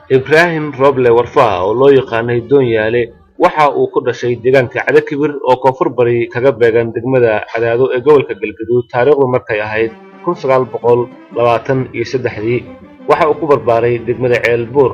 Ibrahim Roble Warfaa oo loo yaqaanay Doonyaale waxa uu ku dhashay deegaanka Cadakibir oo koonfur bari kaga beegan degmada Cadaado ee gobolka Galgaduud taariikhdu markay ahayd 1923 waxa uu ku barbaaray degmada Ceelbuur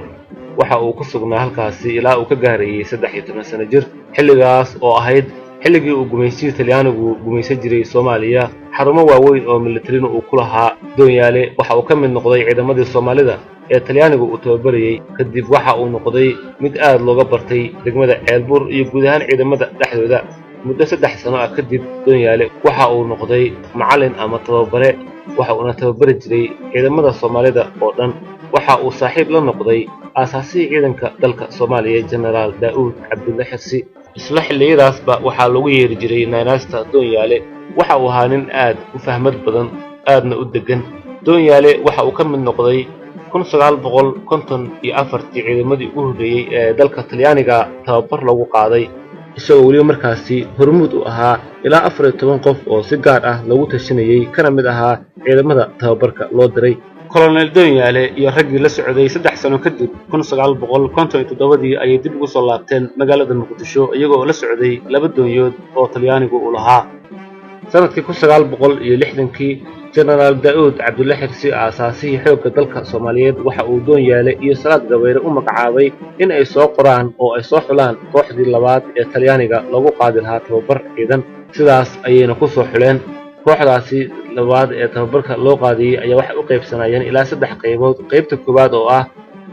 waxa uu ku sugnaa halkaasi ilaa uu ka gaarayay 13 sano jir xilligaas oo ahayd xilligii uu gumaysiga Talyaanigu gumaysan jiray Soomaaliya xarumo waaweyn oo militariga uu ku lahaa Doonyaale waxa uu ka mid noqday ciidamadii Soomaalida ee Talyaanigu uu tababarayay kadib waxa uu noqday mid aad looga bartay degmada Ceelbuur iyo guud ahaan ciidamada dhexdooda muddo 3 sano ah kadib Doonyaale waxa uu noqday macallin ama tababare waxa uu tababari jiray ciidamada Soomaalida oo dhan waxa uu saaxiib la noqday aasaasii ciidanka dalka Soomaaliya General Daawud Cabdulle Xirsi isla xilligaasba waxa lagu yeeri jiray naanaasta Doonyaale waxa uu ahaa nin aad u fahmad badan aadna u degan Doonyaale waxa uu ka mid noqday 1954 ciidamadii ugu horreeyay ee dalka Talyaaniga tababar lagu qaaday isagoo waliba markaasi hormuud u ahaa ilaa 14 qof oo si gaar ah lagu tashanayay kana mid ahaa ciidamada tababarka loo diray Colonel Doonyaale iyo raggii la socday 3 sano kadib 1957 ayay dib ugu soo laabteen magaalada Muqdisho iyagoo la socday 2 doonyood oo Talyaanigu u lahaa sanadkii 1960 General Daawud Cabdulle Xirsi aasaasii xoogga dalka Soomaaliyeed waxa uu Doonyaale iyo Salaad Gabayre u magacaabay in ay soo qoraan oo ay soo xulaan kooxdii labaad ee Talyaaniga lagu qaadi lahaa tababar ciidan sidaas ayayna ku soo xuleen kooxdaasi labaad ee tababarka loo qaadiyay ayaa waxay u qaybsanayeen ilaa 3 qaybood qaybta koowaad oo ah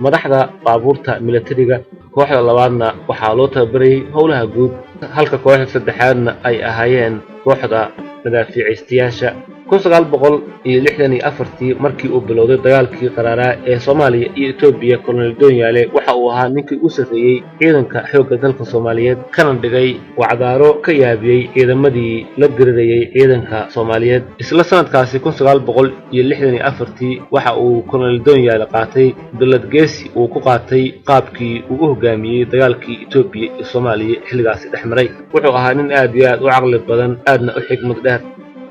madaxda baabuurta militariga kooxda labaadna waxaa loo tababarayay howlaha guud halka kooxda saddexaadna ay ahaayeen kooxda madaafiicistayaasha 1964 markii uu bilowday dagaalkii qaraaraa ee Soomaaliya iyo Itoobiya Colonel Doonyaale waxa uu ahaa ninkii u sarreeyay ciidanka xoogga dalka Soomaaliyeed kana dhigay wacdaaro ka yaabiyay ciidamadii la dirirayay ciidanka Soomaaliyeed isla sanadkaasi 1964 waxa uu Colonel Doonyaale qaatay dowlad geesi uu ku qaatay qaabkii uu u hogaamiyay dagaalkii Itoobiya iyo Soomaaliya xilligaas dhexmaray wuxuu ahaa nin aad iyo aad u caqli badan aadna u xigmad dheer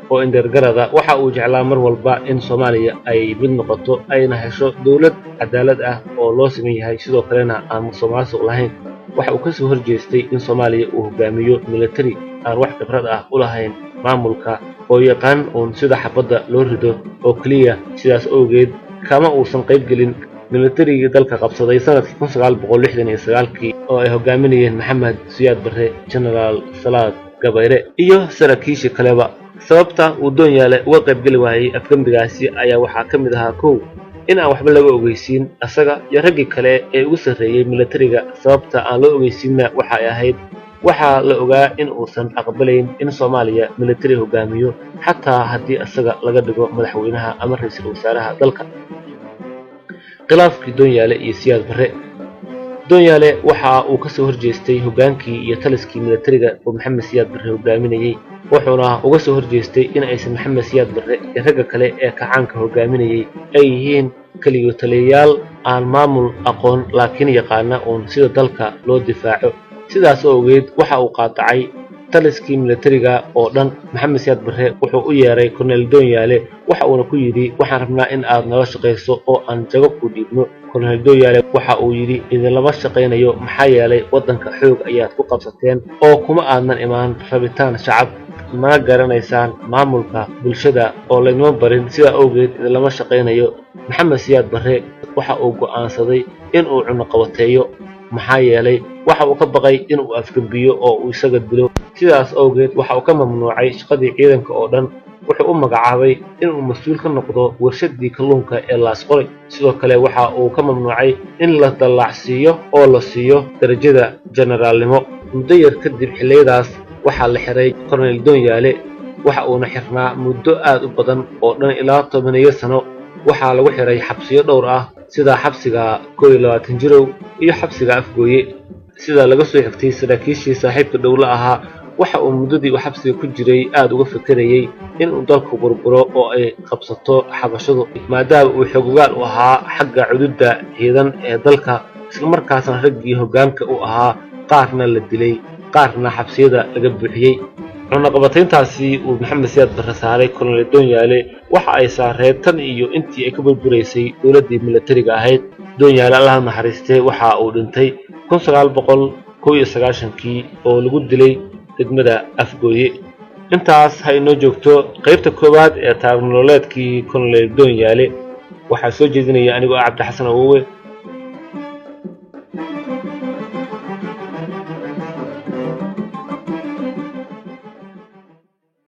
oo indergarada waxa uu jeclaa mar walba in Soomaaliya ay mid noqoto ayna hesho dawlad cadaalad ah oo loo siman yahay sidoo kalena aan Soomaaliya lahayn waxa uu ka soo horjeestay in Soomaaliya uu hogaamiyo military aan wax khibrad ah u lahayn maamulka oo yaqaan oo sida xabadda loo rido oo kaliya sidaas awgeed kama uusan qayb gelin militariga dalka qabsaday sanadkii 1969 oo ay hogaaminayeen Maxamed Siyaad Barre General Salaad Gabayre iyo saraakiisha kaleba sababta uu Doonyaale uga qayb gali waayay afgambigaasi ayaa waxaa ka mid ahaa kow in aan waxba laga ogeysiin asaga iyo raggii kale ee ugu sarreeyay militariga sababta aan loo ogeysiinna waxa ay ahayd waxa la ogaa in uusan aqbalayn in Soomaaliya military hogaamiyo xataa haddii asaga laga dhigo madaxweynaha ama ra'iisul wasaaraha dalka khilaafkii Doonyaale iyo Siyaad Barre Doonyaale waxa uu ka soo horjeestay hogaankii iyo taliskii militariga oo Maxamed Siyaad Barre hogaaminayay wuxuuna uga soo horjeestay in aysan Maxamed Siyaad Barre iyo ragga kale ee kacaanka hogaaminayay ay yihiin kaliya taliyayaal aan maamul aqoon laakiin yaqaana oo sida dalka loo difaaco sidaas awgeed waxa uu qaatacay taliskii militariga oo dhan Maxamed Siyaad Barre wuxuu u yeeray Colonel Doonyaale waxa uu ku yiri waxaan rabnaa in aad nala shaqeyso oo aan jago ku dhiibno Colonel Doonyaale waxa uu yiri idin lama shaqeynayo maxaa yeelay wadanka xoog ayaad ku qabsateen oo kuma aadan imaan rabitaan shacab ma garanaysaan maamulka bulshada oo laynoo barin sida awgeed idin lama shaqeynayo Maxamed Siyaad Barre waxa uu go'aansaday in uu cunaqabateeyo maxaa yeelay waxa uu ka baqay in uu afgambiyo oo uu isaga dilo sidaas awgeed waxa uu ka mamnuucay shaqadii ciidanka oo dhan wuxuu u magacaabay in uu mas'uul ka noqdo warshadii kalluunka ee Laas Qoray sidoo kale waxa uu ka mamnuucay in la dallacsiiyo oo la siiyo darajada generaalnimo muddo yar kadib xillidaas waxa la xiray Colonel Doonyaale waxa uu xirnaa muddo aad u badan oo dhan ilaa 10 sano waxa lagu xiray xabsiyo dhowr ah sida xabsiga 21 jirow iyo xabsiga Afgooye sida laga soo xigtay saraakiishii saaxiibka dawladda ahaa waxa uu muddadii uu xabsiga ku jiray aad uga fikrayay in uu dalku burburo oo ay qabsato xabashadu maadaama uu xogogaal u ahaa xagga cududda ciidan ee dalka isla markaasna raggii hoggaanka u ahaa qaarna la dilay qaarna xabsiyada laga buuxiyay cunaqabatayntaasi uu Maxamed Siyaad Barre saaray Colonel Doonyaale waxa ay saareen tan iyo intii ay ka burburaysay dawladdii militariga ahayd doonyaale allaha naxariistay waxa uu dhintay 1991kii oo lagu dilay degmada Afgooye. intaas ha inoo joogto qaybta koowaad ee taariikh nololeedkii Colonel Doonyaale. waxaa soo jeedinaya anigoo Cabdi Xasan Awowe.